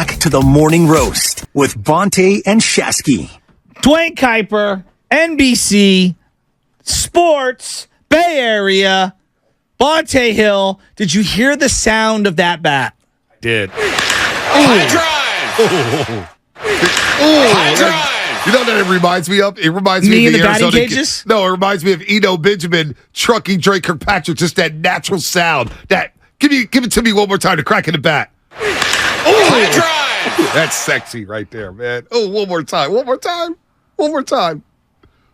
back to the morning roast with Bonte and Shasky. Dwayne Kuiper, NBC, Sports, Bay Area, Bonte Hill. Did you hear the sound of that bat? I did. High drive. High drive. You know what it reminds me of? It reminds me of the Arizona batting cages? No, it reminds me of Eno Benjamin trucking Drake Kirkpatrick. Just that natural sound. That give it to me one more time to crack in the bat. High drive. That's sexy right there, man. Oh, one more time. One more time. One more time.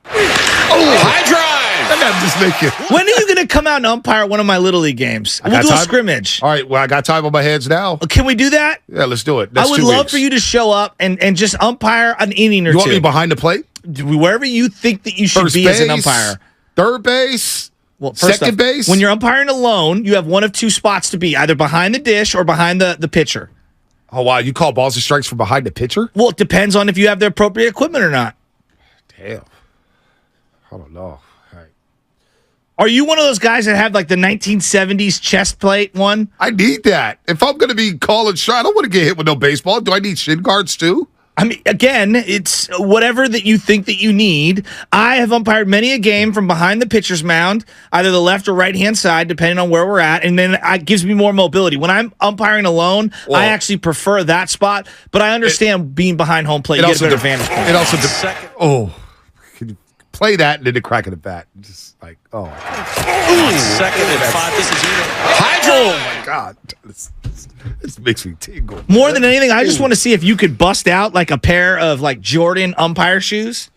High drive. I'm just making. When are you going to come out and umpire one of my Little League games? We'll do a scrimmage. All right, well, I got time on my hands now. Can we do that? Yeah, let's do it. I would love for you to show up and just umpire an inning or two. You want me behind the plate? Wherever you think that you should First be base, as an umpire. Third base, Well, first second off, base. when you're umpiring alone, you have one of two spots to be, either behind the dish or behind the pitcher. Oh, wow. You call balls and strikes from behind the pitcher? Well, it depends on if you have the appropriate equipment or not. Damn. I don't know. All right. Are you one of those guys that have like the 1970s chest plate one? I need that. If I'm going to be calling shot, I don't want to get hit with no baseball. Do I need shin guards too? I mean, again, it's whatever that you think that you need. I have umpired many a game from behind the pitcher's mound, either the left or right-hand side, depending on where we're at, and then it gives me more mobility. When I'm umpiring alone, I actually prefer that spot, but I understand being behind home plate. You get a better vantage point. It also can you play that and then the crack of the bat? Just like, oh. Second and 5. This is High drive. Oh, my God. This makes me tingle. More than anything, I just want to see if you could bust out like a pair of like Jordan umpire shoes.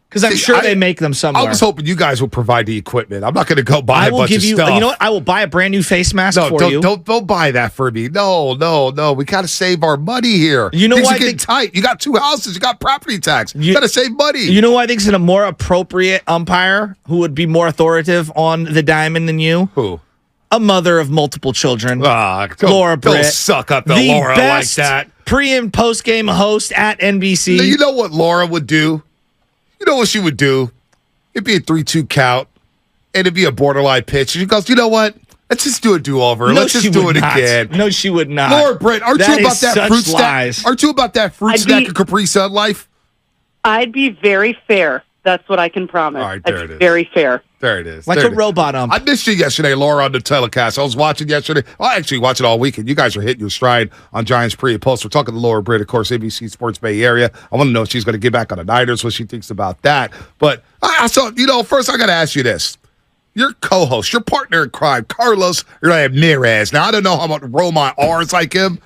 Because I'm sure they make them somewhere. I was hoping you guys would provide the equipment. I'm not going to go buy a bunch of stuff. You know what? I will buy a brand new face mask for you. Don't buy that for me. No. We got to save our money here. You know Things why are getting tight. You got 2 houses. You got property tax. You got to save money. You know who I think is a more appropriate umpire who would be more authoritative on the diamond than you? Who? A mother of multiple children. Laura Britt. Don't suck up to the Laura best like that. Pre- and post-game host at NBC. Now, you know what Laura would do? You know what she would do? It'd be a 3-2 count, and it'd be a borderline pitch. And she goes, you know what? Let's just do a do-over. No, Let's just do it again. No, she would not. Laura Britt, aren't you about that fruit lies. snack? Aren't you about that fruit snack and Capri Sun life? I'd be very fair. That's what I can promise. All right, there it is. Very fair. There it is. Like there a robot ump. I missed you yesterday, Laura, on the telecast. I was watching yesterday. I actually watched it all weekend. You guys are hitting your stride on Giants pre and post. We're talking to Laura Britt, of course, ABC Sports Bay Area. I want to know if she's going to get back on the Niners, what she thinks about that. But I saw, first I got to ask you this. Your co-host, your partner in crime, Carlos Ramirez. Now, I don't know how much roll my R's like him,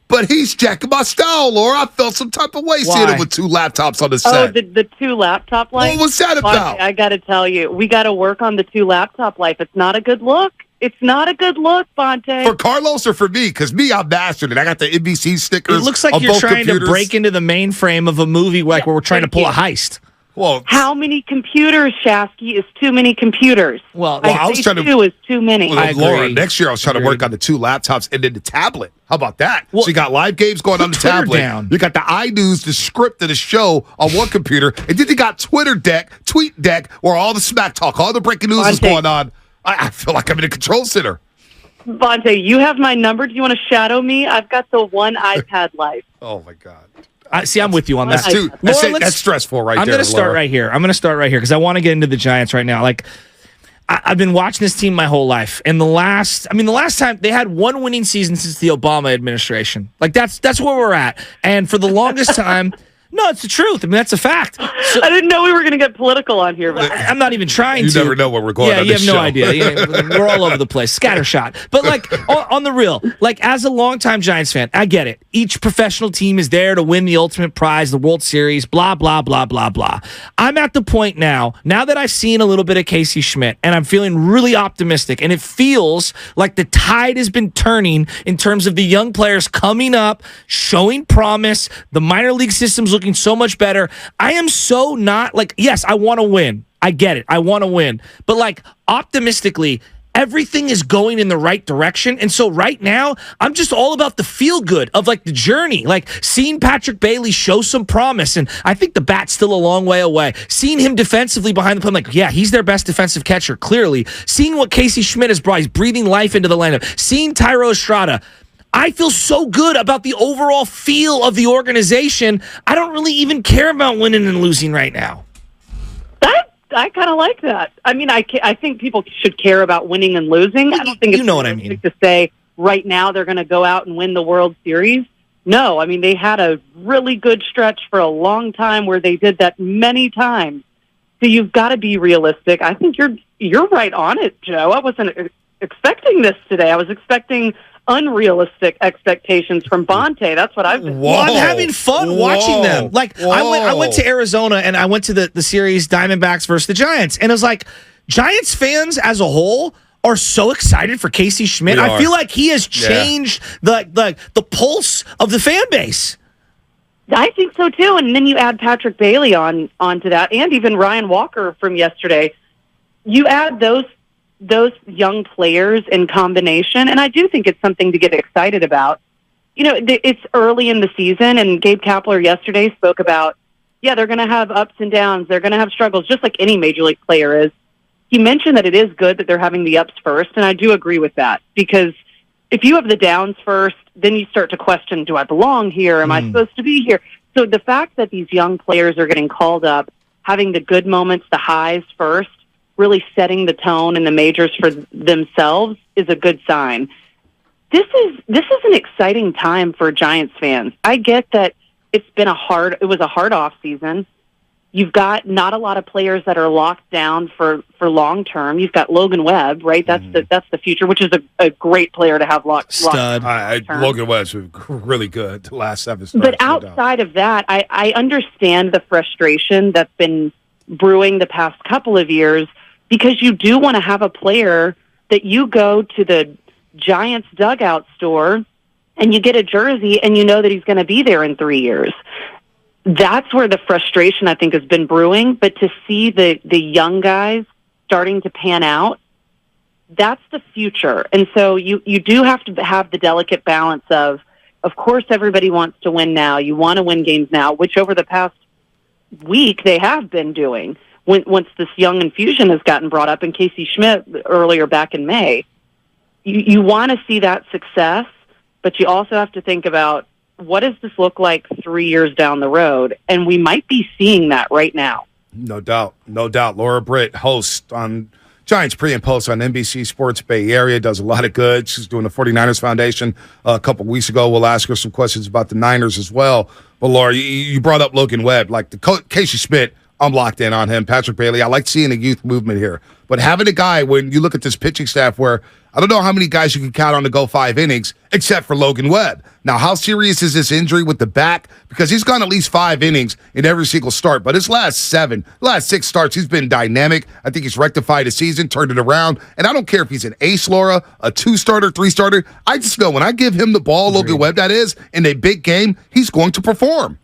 but he's jacking my style, Laura. I felt some type of way seeing him with 2 laptops on the set. Oh, the 2 laptop life? What was that about? I got to tell you, we got to work on the 2 laptop life. It's not a good look. It's not a good look, Bonte. For Carlos or for me? Because me, I'm mastered it. I got the NBC stickers. It looks like on you're both trying computers. to break into the mainframe of a movie where we're trying to pull a heist. Well, how many computers, Shasky, is too many computers? Well, I was trying to 2 is too many. Well, I Laura, agree. next year I was trying to work on the 2 laptops and then the tablet. How about that? Well, so you got live games going on the Twitter tablet. down. You got the iNews, the script of the show on one computer, and then you got Tweet Deck, where all the smack talk, all the breaking news is going on. I feel like I'm in a control center. Bonte, you have my number. Do you want to shadow me? I've got the 1 iPad life. Oh my God. I'm with you on that. That's stressful right there. I'm going to start Laura. right here. because I want to get into the Giants right now. Like, I've been watching this team my whole life. And the last time they had 1 winning season since the Obama administration. Like, that's where we're at. And for the longest time, no, it's the truth. I mean, that's a fact. So, I didn't know we were going to get political on here. But I'm not even trying to. You never know where we're going on you this have no show. idea. We're all over the place. Scattershot. But, like, on the real, like, as a longtime Giants fan, I get it. Each professional team is there to win the ultimate prize, the World Series, blah, blah, blah, blah, blah. I'm at the point now that I've seen a little bit of Casey Schmidt, and I'm feeling really optimistic, and it feels like the tide has been turning in terms of the young players coming up, showing promise, the minor league system's looking so much better. I am so not like, yes, I want to win. I get it. I want to win. But like optimistically, everything is going in the right direction. And so right now, I'm just all about the feel good of like the journey, like seeing Patrick Bailey show some promise. And I think the bat's still a long way away. Seeing him defensively behind the plate, I'm like, yeah, he's their best defensive catcher, clearly. Seeing what Casey Schmidt has brought, he's breathing life into the lineup. Seeing Tyro Estrada, I feel so good about the overall feel of the organization. I don't really even care about winning and losing right now. I kind of like that. I mean, I think people should care about winning and losing. I don't think it's what I mean to say right now they're going to go out and win the World Series. No, I mean, they had a really good stretch for a long time where they did that many times. So you've got to be realistic. I think you're right on it, Joe. I wasn't expecting this today. I was expecting unrealistic expectations from Bonte. That's what I've been. Well, I'm having fun watching them. Like I went to Arizona and I went to the series Diamondbacks versus the Giants, and it was like Giants fans as a whole are so excited for Casey Schmidt. I feel like he has changed the pulse of the fan base. I think so too. And then you add Patrick Bailey onto that, and even Ryan Walker from yesterday. You add those young players in combination, and I do think it's something to get excited about. You know, it's early in the season, and Gabe Kapler yesterday spoke about, they're going to have ups and downs. They're going to have struggles, just like any major league player is. He mentioned that it is good that they're having the ups first, and I do agree with that, because if you have the downs first, then you start to question, do I belong here? Am I supposed to be here? So the fact that these young players are getting called up, having the good moments, the highs first, really setting the tone in the majors for themselves is a good sign. This is an exciting time for Giants fans. I get that it was a hard off season. You've got not a lot of players that are locked down for long term. You've got Logan Webb, right? That's the future, which is a great player to have locked. Stud. Logan Webb's really good the last 7 starts. But outside of that, I understand the frustration that's been brewing the past couple of years, because you do want to have a player that you go to the Giants dugout store and you get a jersey and you know that he's going to be there in 3 years. That's where the frustration, I think, has been brewing. But to see the young guys starting to pan out, that's the future. And so you do have to have the delicate balance of course, everybody wants to win now. You want to win games now, which over the past week they have been doing. Once this young infusion has gotten brought up, and Casey Schmidt earlier back in May, you want to see that success, but you also have to think about, what does this look like 3 years down the road? And we might be seeing that right now. No doubt. Laura Britt, host on Giants pre and post on NBC Sports Bay Area, does a lot of good. She's doing the 49ers Foundation a couple weeks ago. We'll ask her some questions about the Niners as well. But Laura, you brought up Logan Webb. Like Casey Schmidt, I'm locked in on him. Patrick Bailey, I like seeing a youth movement here. But having a guy, when you look at this pitching staff, where I don't know how many guys you can count on to go 5 innings, except for Logan Webb. Now, how serious is this injury with the back? Because he's gone at least 5 innings in every single start. But his last 6 starts, he's been dynamic. I think he's rectified his season, turned it around. And I don't care if he's an ace, Laura, a 2-starter, 3-starter. I just know when I give him the ball, Logan Webb, that is, in a big game, he's going to perform.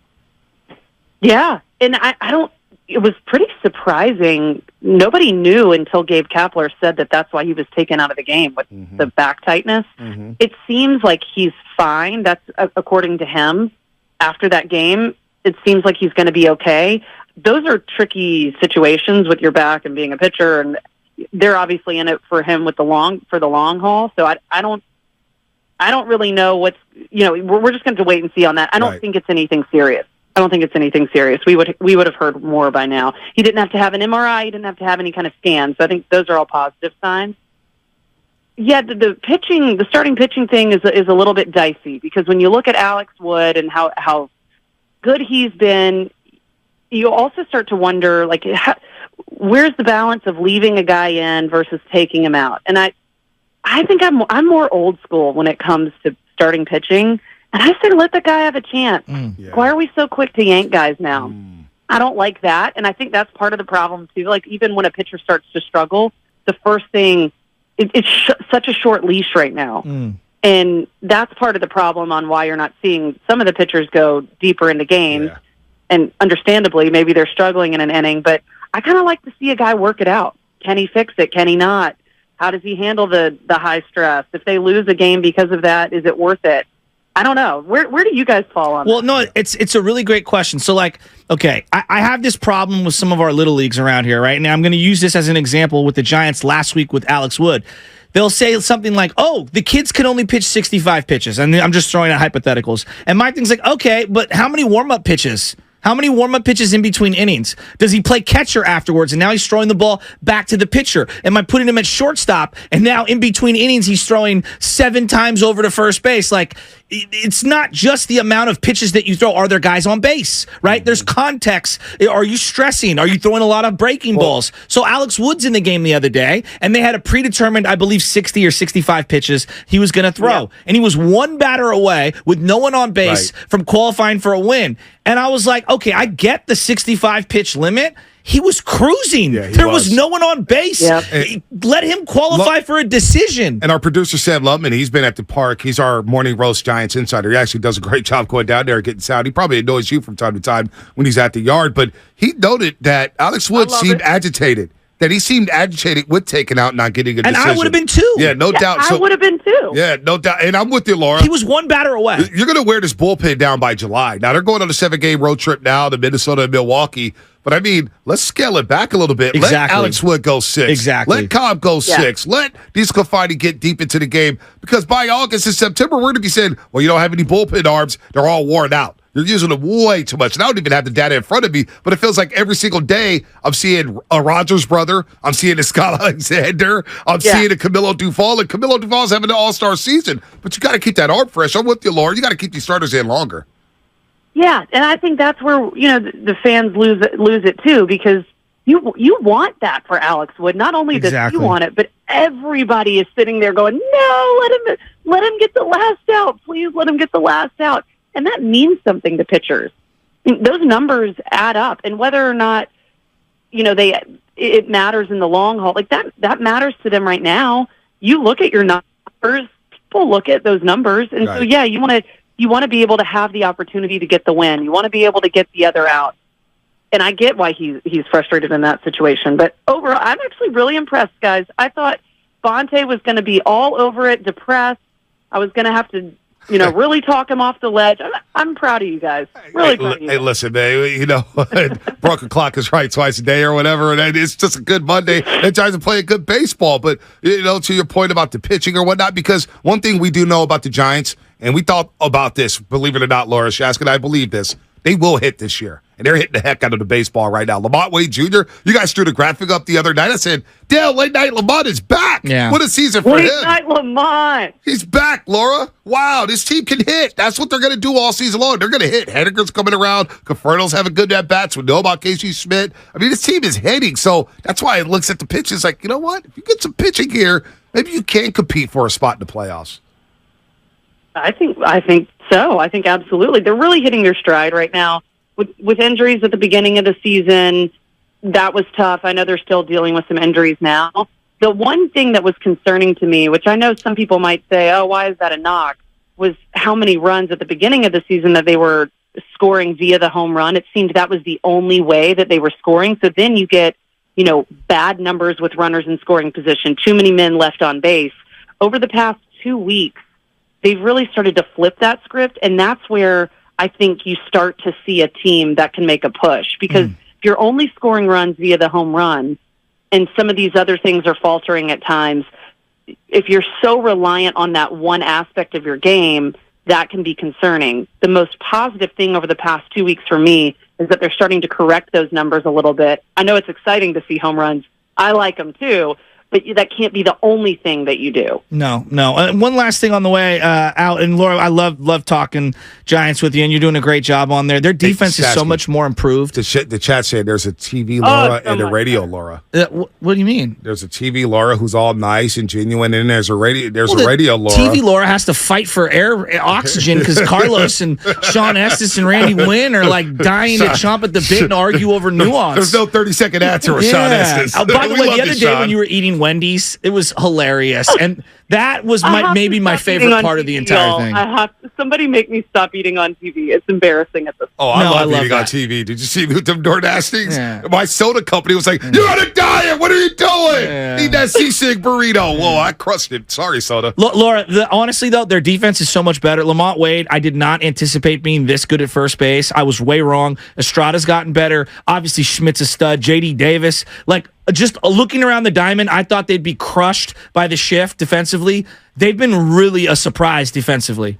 Yeah, and I don't. It was pretty surprising. Nobody knew until Gabe Kapler said that that's why he was taken out of the game with the back tightness. It seems like he's fine. That's according to him. After that game, it seems like he's going to be okay. Those are tricky situations with your back and being a pitcher, and they're obviously in it for him for the long haul. So I don't really know what's, we're just going to wait and see on that. I don't think it's anything serious. We would have heard more by now. He didn't have to have an MRI. He didn't have to have any kind of scan. So I think those are all positive signs. Yeah, the starting pitching thing is a little bit dicey, because when you look at Alex Wood and how good he's been, you also start to wonder, like, where's the balance of leaving a guy in versus taking him out? And I think I'm more old school when it comes to starting pitching. And I say, let the guy have a chance. Why are we so quick to yank guys now? I don't like that. And I think that's part of the problem, too. Like, even when a pitcher starts to struggle, the first thing, it's such a short leash right now. And that's part of the problem on why you're not seeing some of the pitchers go deeper into games. Yeah. And understandably, maybe they're struggling in an inning. But I kind of like to see a guy work it out. Can he fix it? Can he not? How does he handle the high stress? If they lose a game because of that, is it worth it? I don't know. Where do you guys fall on that? Well, no, it's a really great question. So, like, okay, I have this problem with some of our little leagues around here, right? Now, I'm going to use this as an example with the Giants last week with Alex Wood. they'll say something like, oh, the kids can only pitch 65 pitches. And I'm just throwing out hypotheticals. And my thing's like, okay, but how many warm-up pitches? How many warm-up pitches in between innings? Does he play catcher afterwards, and now he's throwing the ball back to the pitcher? Am I putting him at shortstop, and now in between innings he's throwing 7 times over to first base? Like, it's not just the amount of pitches that you throw. Are there guys on base, right? There's context. Are you stressing? Are you throwing a lot of breaking balls? So Alex Wood's in the game the other day, and they had a predetermined, I believe, 60 or 65 pitches he was going to throw. And he was one batter away with no one on base from qualifying for a win. And I was like, okay, I get the 65 pitch limit. He was cruising. Yeah, there was no one on base. Yep. Let him qualify for a decision. And our producer, Sam Lubman, he's been at the park. He's our Morning Roast Giants insider. He actually does a great job going down there and getting sound. He probably annoys you from time to time when he's at the yard. But he noted that Alex Wood seemed agitated. That he seemed agitated with taking out, not getting a decision. And I would have been too. Yeah, no doubt. I would have been too. Yeah, no doubt. And I'm with you, Laura. He was one batter away. You're going to wear this bullpen down by July. Now, they're going on a 7-game road trip now to Minnesota and Milwaukee. But, I mean, let's scale it back a little bit. Exactly. Let Alex Wood go 6. Exactly. Let Cobb go 6. Let DeSclafani get deep into the game. Because by August and September, we're going to be saying, well, you don't have any bullpen arms. They're all worn out. You're using them way too much. And I don't even have the data in front of me, but it feels like every single day I'm seeing a Rogers brother. I'm seeing a Scott Alexander. I'm seeing a Camilo Duvall. And Camilo Duvall's having an all-star season. But you got to keep that arm fresh. I'm with you, Laura. You got to keep these starters in longer. Yeah, and I think that's where, the fans lose it too, because you want that for Alex Wood. Not only does you want it, but everybody is sitting there going, no, let him get the last out. Please let him get the last out. And that means something to pitchers. I mean, those numbers add up, and whether or not it matters in the long haul, like that matters to them right now. You look at your numbers, people look at those numbers, and so you want to be able to have the opportunity to get the win. You want to be able to get the other out. And I get why he's frustrated in that situation. But overall, I'm actually really impressed, guys. I thought Bonte was going to be all over it, depressed. I was going to have to really talk him off the ledge. I'm proud of you guys. Really proud of you guys. Hey, listen, man, broken clock is right twice a day or whatever, and it's just a good Monday. And Giants are playing good baseball. But, to your point about the pitching or whatnot, because one thing we do know about the Giants, and we thought about this, believe it or not, Laura Shask, and I believe this, they will hit this year. And they're hitting the heck out of the baseball right now. Lamont Wade Jr., you guys threw the graphic up the other night. I said, damn, Late Night Lamont is back. Yeah. What a season for him. Late Night Lamont. He's back, Laura. Wow, this team can hit. That's what they're going to do all season long. They're going to hit. Henniger's coming around. Conferno's having good at-bats. We know about Casey Schmidt. I mean, this team is hitting. So that's why it looks at the pitches like, you know what? If you get some pitching here, maybe you can compete for a spot in the playoffs. I think so. I think absolutely. They're really hitting their stride right now. With injuries at the beginning of the season, that was tough. I know they're still dealing with some injuries now. The one thing that was concerning to me, which I know some people might say, oh, why is that a knock, was how many runs at the beginning of the season that they were scoring via the home run. It seemed that was the only way that they were scoring. So then you get, bad numbers with runners in scoring position, too many men left on base. Over the past 2 weeks, they've really started to flip that script, and that's where I think you start to see a team that can make a push, because if you're only scoring runs via the home run and some of these other things are faltering at times, if you're so reliant on that one aspect of your game, that can be concerning. The most positive thing over the past 2 weeks for me is that they're starting to correct those numbers a little bit. I know it's exciting to see home runs. I like them too. But that can't be the only thing that you do. No. One last thing on the way out, and Laura, I love talking Giants with you, and you're doing a great job on there. Their defense is so much more improved. The chat said there's a TV Laura and a radio Laura. What do you mean? There's a TV Laura who's all nice and genuine, and there's a radio. There's a radio Laura. TV Laura has to fight for oxygen because Carlos and Sean Estes and Randy Wynn are like dying to chomp at the bit and argue over nuance. There's no 30-second answer with Sean Estes. By the way, the other day when you were eating Wendy's, it was hilarious, and that was maybe my favorite part of the entire thing. Somebody make me stop eating on TV. It's embarrassing at this point. Oh, I love eating on TV. Did you see them DoorDash things? Yeah. My soda company was like, "You're on a diet. What are you doing? Eat that sisig burrito." Whoa, I crushed it. Sorry, soda. Laura, honestly though, their defense is so much better. Lamont Wade, I did not anticipate being this good at first base. I was way wrong. Estrada's gotten better. Obviously, Schmidt's a stud. J.D. Davis, like just looking around the diamond, I thought they'd be crushed by the shift defensively. They've been really a surprise defensively.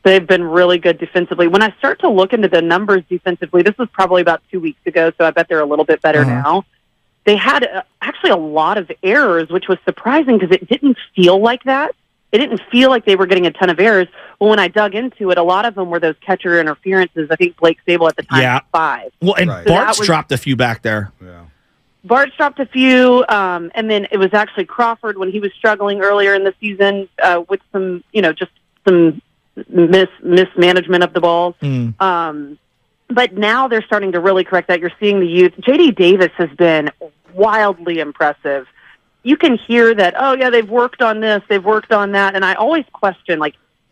They've been really good defensively. When I start to look into the numbers defensively, this was probably about 2 weeks ago, so I bet they're a little bit better now. They had actually a lot of errors, which was surprising because it didn't feel like that. It didn't feel like they were getting a ton of errors. Well, when I dug into it, a lot of them were those catcher interferences. I think Blake Sable at the time had 5. Well, and Bart's dropped a few back there. Yeah. Bart's dropped a few, and then it was actually Crawford when he was struggling earlier in the season with some, just some mismanagement of the balls. But now they're starting to really correct that. You're seeing the youth. J.D. Davis has been wildly impressive. You can hear that, oh, yeah, they've worked on this, they've worked on that. And I always question,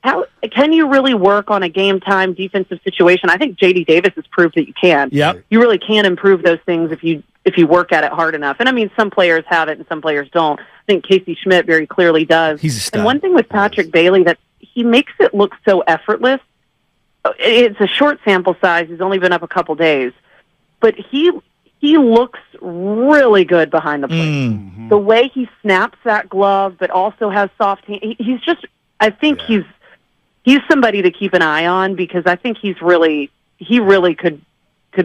how can you really work on a game-time defensive situation? I think J.D. Davis has proved that you can. Yep. You really can improve those things if you work at it hard enough. And, I mean, some players have it and some players don't. I think Casey Schmidt very clearly does. He's a stud. And one thing with Patrick Bailey that he makes it look so effortless. It's a short sample size. He's only been up a couple days. But he looks really good behind the plate. The way he snaps that glove, but also has soft hands. He's just, I think he's somebody to keep an eye on because I think he really could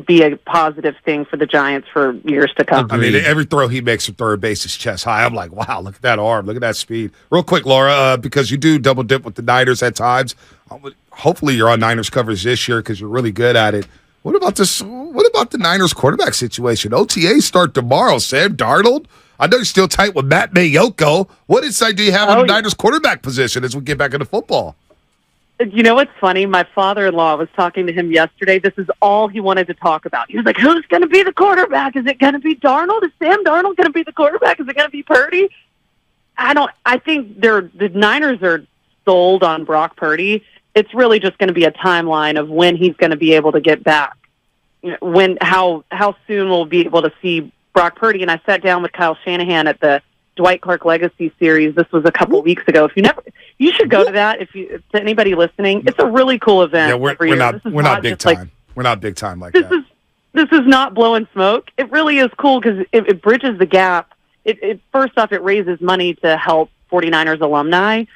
be a positive thing for the Giants for years to come. I mean, every throw he makes from third base is chest high. I'm like, wow, look at that arm. Look at that speed. Real quick, Laura, because you do double dip with the Niners at times. Hopefully you're on Niners coverage this year because you're really good at it. What about this? What about the Niners quarterback situation? OTAs start tomorrow. Sam Darnold? I know you're still tight with Matt Mayoko. What insight do you have on the Niners quarterback position as we get back into football? You know what's funny? My father-in-law was talking to him yesterday. This is all he wanted to talk about. He was like, who's going to be the quarterback? Is it going to be Darnold? Is Sam Darnold going to be the quarterback? Is it going to be Purdy? I think the Niners are sold on Brock Purdy. It's really just going to be a timeline of when he's going to be able to get back. How soon we'll be able to see Brock Purdy. And I sat down with Kyle Shanahan at the Dwight Clark Legacy Series. This was a couple weeks ago. You should go to that. To anybody listening, it's a really cool event. Yeah, we're not big time. We're not big time like that. This is not blowing smoke. It really is cool because it bridges the gap. First off, it raises money to help 49ers alumni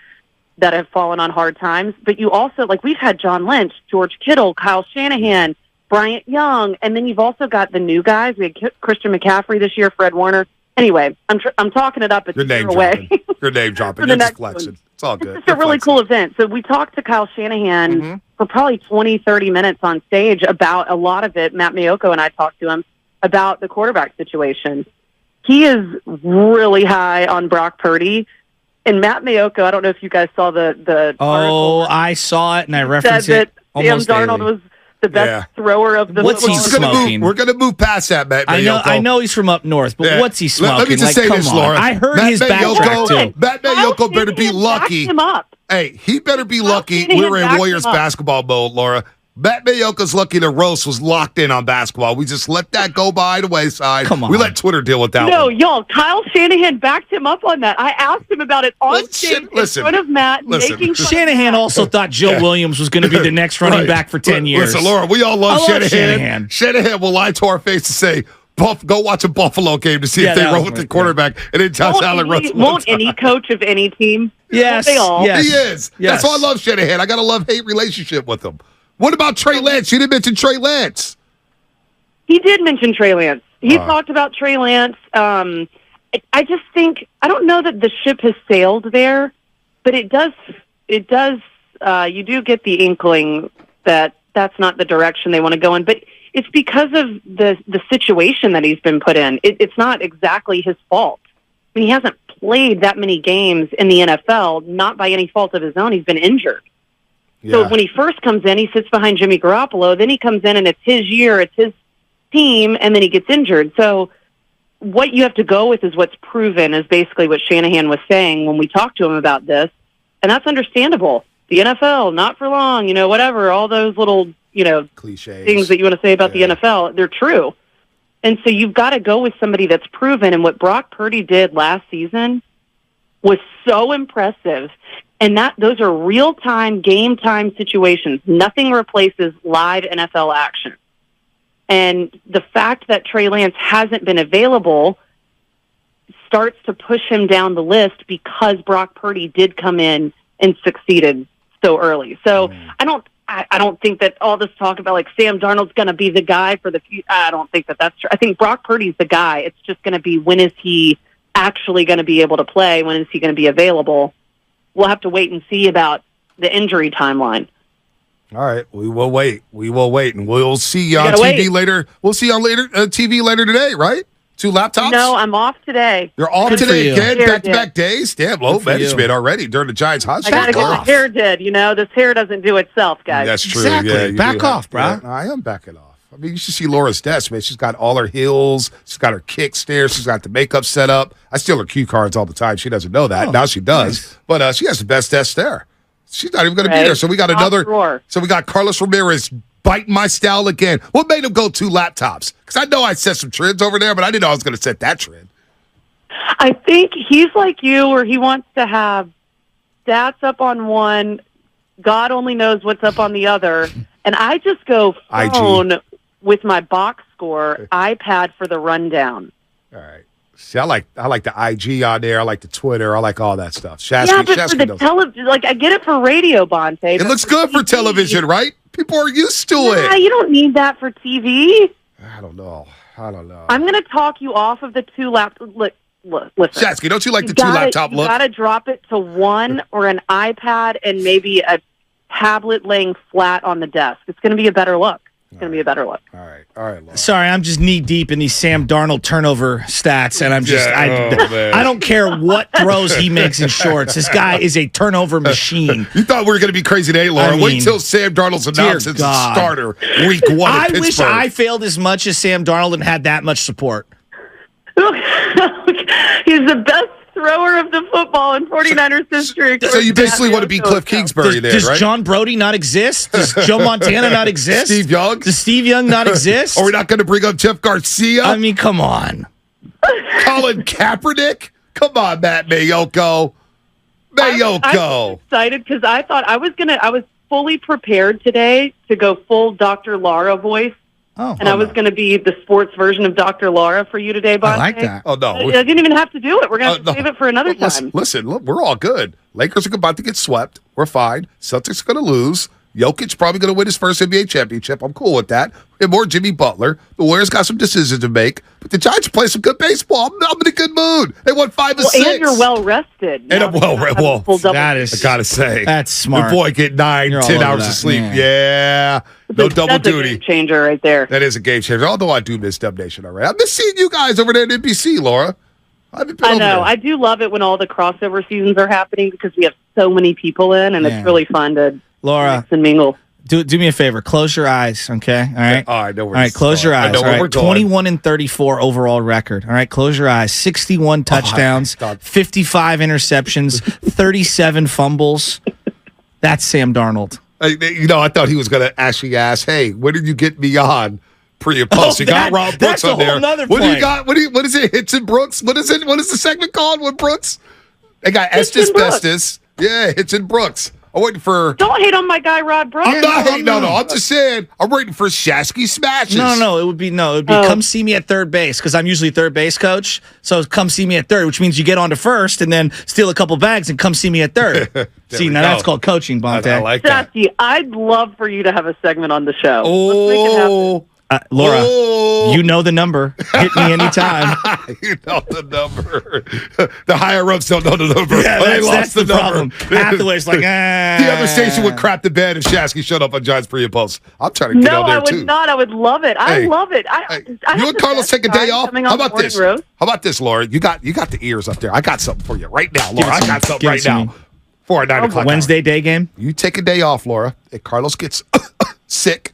that have fallen on hard times. But you also, we've had John Lynch, George Kittle, Kyle Shanahan, Bryant Young, and then you've also got the new guys. We had Christian McCaffrey this year, Fred Warner. Anyway, I'm talking it up. It's your name away. Your name dropping. For the It's next flexing. one. It's all good. It's just a really cool event. So we talked to Kyle Shanahan for probably 20, 30 minutes on stage about a lot of it. Matt Mayoko and I talked to him about the quarterback situation. He is really high on Brock Purdy. And Matt Mayoko, I don't know if you guys saw the article. I saw it, and I referenced it almost Sam Darnold was the best thrower of the What's he smoking? We're going to move past that, Matt Mayoko. I know he's from up north, but what's he smoking? Let me just say this, Laura. I heard his backtrack, too. Matt Mayoko better be lucky. Him up. Hey, he better be lucky we were in Warriors basketball mode, Laura. Matt Mayoko's lucky the roast was locked in on basketball. We just let that go by the wayside. Come on. We let Twitter deal with that one. No, y'all, Kyle Shanahan backed him up on that. I asked him about it on stage in front of Matt. Making Shanahan also thought Joe Williams was going to be the next running back for 10 years. Listen, Laura, we all love Shanahan. Shanahan will lie to our face and say, go watch a Buffalo game to see if they roll with the quarterback. And then Josh Allen runs. Won't any coach of any team? Yes. They all? Yes. He is. Yes. That's why I love Shanahan. I got a love-hate relationship with him. What about Trey Lance? You didn't mention Trey Lance. He did mention Trey Lance. He talked about Trey Lance. I just think, I don't know that the ship has sailed there, but it does, you do get the inkling that that's not the direction they want to go in. But it's because of the situation that he's been put in. It's not exactly his fault. I mean, he hasn't played that many games in the NFL, not by any fault of his own. He's been injured. Yeah. So when he first comes in, he sits behind Jimmy Garoppolo. Then he comes in and it's his year, it's his team, and then he gets injured. So what you have to go with is what's proven, is basically what Shanahan was saying when we talked to him about this. And that's understandable. The NFL, not for long, whatever, all those little, cliches, things that you want to say about the NFL, they're true. And so you've got to go with somebody that's proven. And what Brock Purdy did last season was so impressive. And those are real-time, game-time situations. Nothing replaces live NFL action. And the fact that Trey Lance hasn't been available starts to push him down the list because Brock Purdy did come in and succeeded so early. So I don't think that all this talk about like Sam Darnold's going to be the guy for the future. I don't think that that's true. I think Brock Purdy's the guy. It's just going to be, when is he actually going to be able to play? When is he going to be available? We'll have to wait and see about the injury timeline. All right, we will wait. We will wait, and we'll see you on TV later. We'll see you on TV later today, right? 2 laptops? No, I'm off today. You're off Good today again? Back-to-back did. days? Damn, low management already during the Giants hot I got to get my hair did. This hair doesn't do itself, guys. That's true. Exactly. Yeah, Back off, bro. Yeah, I am backing off. I mean, you should see Laura's desk, man. She's got all her heels. She's got her kicks there. She's got the makeup set up. I steal her cue cards all the time. She doesn't know that. Now she does. Nice. But she has the best desk there. She's not even going to be there. So we got another. So we got Carlos Ramirez biting my style again. What made him go 2 laptops? Because I know I set some trends over there, but I didn't know I was going to set that trend. I think he's like you, where he wants to have stats up on one, God only knows what's up on the other, and I just go phone with my box score, iPad for the rundown. All right. See, I like the IG on there. I like the Twitter. I like all that stuff. But for the television, like, I get it for radio, Bonte. It looks good for television, right? People are used to it. You don't need that for TV. I don't know. I'm going to talk you off of the 2 laptops. Listen. Shasky, don't you like the 2 laptop look? You got to drop it to 1 or an iPad and maybe a tablet laying flat on the desk. It's going to be a better look. It's going to be a better look. All right, Laura. Sorry, I'm just knee deep in these Sam Darnold turnover stats, and I'm just I don't care what throws he makes in shorts. This guy is a turnover machine. You thought we were going to be crazy today, Laura? Wait till Sam Darnold's announced as a starter week 1 I at Pittsburgh. wish I failed as much as Sam Darnold and had that much support. He's the best thrower of the football in 49ers history. So you basically want to be Cliff Kingsbury there, right? Does John Brody not exist? Does Joe Montana not exist? Steve Young? Does Steve Young not exist? Are we not going to bring up Jeff Garcia? I mean, come on. Colin Kaepernick? Come on, Matt Mayoko. I'm excited because I thought I was fully prepared today to go full Dr. Laura voice. I was going to be the sports version of Dr. Laura for you today, Bonte. I like that. Oh, no. I didn't even have to do it. We're going to save it for another time. Listen, look, we're all good. Lakers are about to get swept. We're fine. Celtics are going to lose. Jokic probably going to win his first NBA championship. I'm cool with that. And more Jimmy Butler. The Warriors got some decisions to make. But the Giants play some good baseball. I'm in a good mood. They won 5 of 6. And you're well-rested. And I'm well-rested. I got to say. That's smart. The boy get 9-10 hours of sleep. Man. Yeah. No double duty. That's a game changer right there. That is a game changer. Although I do miss Dub Nation already. I've been seeing you guys over there at NBC, Laura. I know. I do love it when all the crossover seasons are happening because we have so many people in, and it's really fun to mix and mingle. Do me a favor. Close your eyes, okay? All right. I know where. All right. Close your eyes. I know where we're going. 21-34 overall record. All right. Close your eyes. 61 touchdowns, 55 interceptions, 37 fumbles. That's Sam Darnold. I thought he was going to actually ask, "Hey, when did you get me on pre and post?" You got Rob Brooks on there. What do you got? What is it? Hits and Brooks. What is it? What is the segment called with Brooks? They got Estes Bestes. Yeah, Hits and Brooks. I'm waiting for. Don't hate on my guy, Rod Brooks. I'm not hating. No. I'm just saying. I'm waiting for Shasky smashes. No. It would be come see me at third base because I'm usually third base coach. So come see me at third, which means you get on to first and then steal a couple bags and come see me at third. See, now that's called coaching, Bonte. I like that. Shasky, I'd love for you to have a segment on the show. Oh. Let's make it happen. Laura, you know the number. Hit me anytime. You know the number. The higher ups don't know the number. Yeah, that's the problem. Hathaway's like, The other station would crap the bed if Shasky showed up on Giants pre and post. I'm trying to get on there, too. No, I would not. I would love it. I love it. You and Carlos take a day off? How about this? How about this, Laura? You got the ears up there. I got something for you right now, Laura. I got something right now. For a 9 o'clock Wednesday day game? You take a day off, Laura. If Carlos gets sick,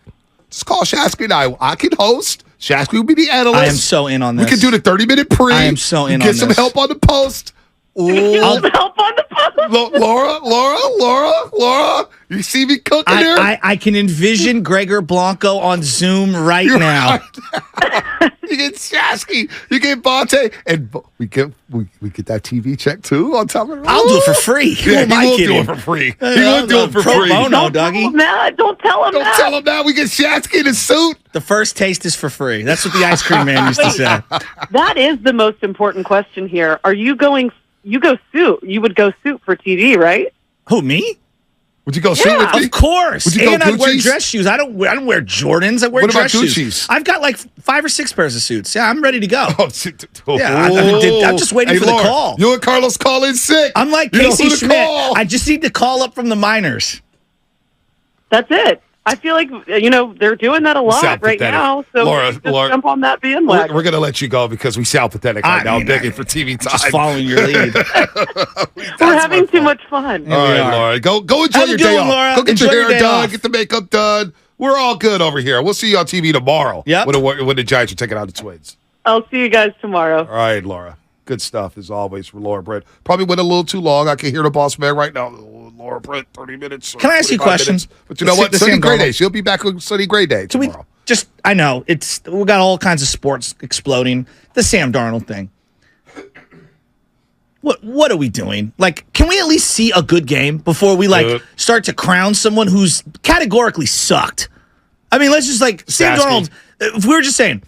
just call Shasky and I can host. Shasky will be the analyst. I am so in on this. We can do the 30-minute pre. I am so in on this. Get this. some help on the post. Get some help on the post. Laura. You see me cooking there? I can envision Gregor Blanco on Zoom right now. You get Shasky, you get Bonte, and we get that TV check too on top of it. I'll do it for free. Yeah, he will do it for free. He will do it for free. Bono, Dougie. Don't tell him Don't that. tell him that. We get Shasky in a suit. The first taste is for free. That's what the ice cream man used to say. That is the most important question here. Are you going? You go suit. You would go suit for TV, right? Who, me? Would you go suit with me? Of course. Would you go And I'd wear Gucci's? dress shoes. I don't wear Jordans. I wear What about dress shoes. Gucci's? I've got like 5 or 6 pairs of suits. Yeah, I'm ready to go. Oh, Yeah, I'm just waiting for Laura, the call. You and Carlos call in sick. I'm like You know Casey who to Schmidt. call. I just need to call up from the minors. That's it. I feel like they're doing that a lot Sound right pathetic. now. So Laura, just jump on that bandwagon. We're going to let you go because we sound pathetic right now. I'm begging for TV time. Just following your lead. We're having too much fun. All right, are. Laura. Go enjoy Have a your good day one, off. Laura. Go get Enjoy your your hair day done. off. Get the makeup done. We're all good over here. We'll see you on TV tomorrow. Yep. When the Giants are taking out the Twins. I'll see you guys tomorrow. All right, Laura. Good stuff as always for Laura Britt. Probably went a little too long. I can hear the boss man right now. Laura Britt, 30 minutes. Can I ask you a 45 question? minutes. But you know Let's what? take the Sunny Sam Gray Darnold. Day. She'll be back on Sunny Gray Day Can we tomorrow. I know we got all kinds of sports exploding. The Sam Darnold thing. What are we doing? Like, can we at least see a good game before we start to crown someone who's categorically sucked? I mean, let's just Sam Sasky. Darnold. If we were just saying